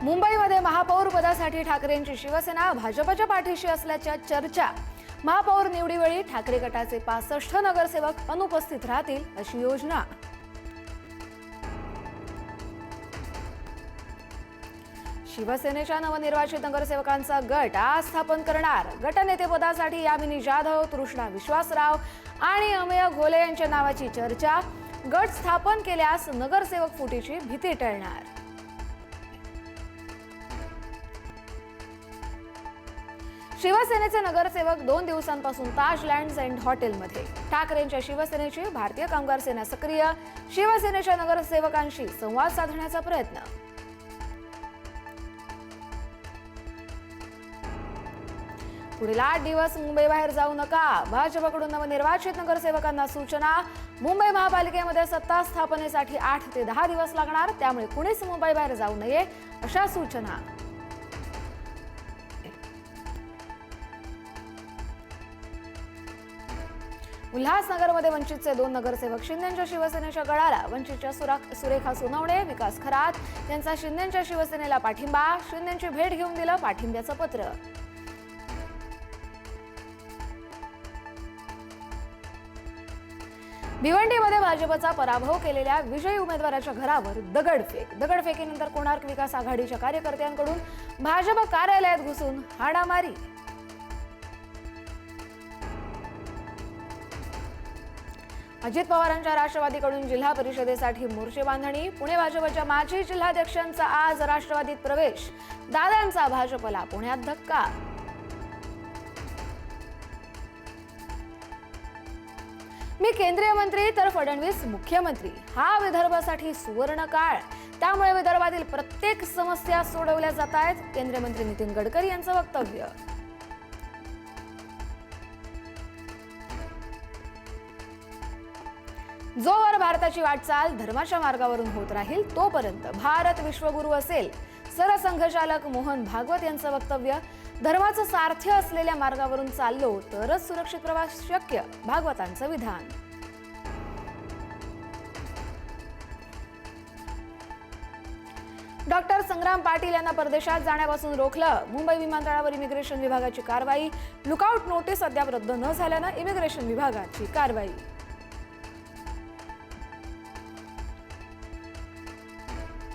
मुंबईमध्ये महापौर पदासाठी ठाकरेंची शिवसेना भाजपच्या पाठीशी असल्याच्या चर्चा। महापौर निवडीवेळी ठाकरे गटाचे 65 नगरसेवक अनुपस्थित राहतील अशी योजना। शिवसेनेच्या नवनिर्वाचित नगरसेवकांचा गट आज स्थापन करणार। गटनेतेपदासाठी यामिनी जाधव, तृष्णा विश्वासराव आणि अमेय घोले यांच्या नावाची चर्चा। गट स्थापन केल्यास नगरसेवक फुटीची भीती टळणार। शिवसेनेचे नगरसेवक 2 दिवसांपासून ताज लँड्स अँड हॉटेलमध्ये। ठाकरेंच्या शिवसेनेची भारतीय कामगार सेना सक्रिय। शिवसेनेच्या नगरसेवकांशी संवाद साधण्याचा प्रयत्न। पुढील 8 दिवस मुंबईबाहेर जाऊ नका, भाजपकडून नवनिर्वाचित नगरसेवकांना सूचना। मुंबई महापालिकेमध्ये सत्ता स्थापनेसाठी 8 ते 10 दिवस लागणार, त्यामुळे कुणीच मुंबईबाहेर जाऊ नये अशा सूचना। उल्हासनगरमध्ये वंचितचे 2 नगरसेवक शिंदेच्या शिवसेनेच्या गळाला। वंचितच्या सुरेखा सोनवणे, विकास खरात यांचा शिंदेच्या शिवसेनेला पाठिंबा। शिंदेची भेट घेऊन दिलं पाठिंब्याचं पत्र। भिवंडीमध्ये भाजपचा पराभव केलेल्या विजयी उमेदवाराच्या घरावर दगडफेक। दगडफेकीनंतर कोणार्क विकास आघाडीच्या कार्यकर्त्यांकडून भाजप कार्यालयात घुसून हाणामारी। अजित पवारांच्या राष्ट्रवादीकडून जिल्हा परिषदेसाठी मोर्चे बांधणी। पुणे भाजपच्या माजी जिल्हाध्यक्षांचा आज राष्ट्रवादीत प्रवेश। दादांचा भाजपला पुण्यात धक्का। मी केंद्रीय मंत्री तर फडणवीस मुख्यमंत्री, हा विदर्भासाठी सुवर्ण काळ, त्यामुळे विदर्भातील प्रत्येक समस्या सोडवल्या जात आहेत। केंद्रीय मंत्री नितीन गडकरी यांचं वक्तव्य। जोवर भारताची वाटचाल धर्माच्या मार्गावरून होत राहील तोपर्यंत भारत विश्वगुरू असेल, सरसंघचालक मोहन भागवत यांचं वक्तव्य। धर्माचं सारथ्य असलेल्या मार्गावरून चाललो तरच सुरक्षित प्रवास शक्य, भागवतांचं विधान। डॉक्टर संग्राम पाटील यांना परदेशात जाण्यापासून रोखलं। मुंबई विमानतळावर इमिग्रेशन विभागाची कारवाई। लुकआउट नोटीस अद्याप रद्द न झाल्यानं इमिग्रेशन विभागाची कारवाई।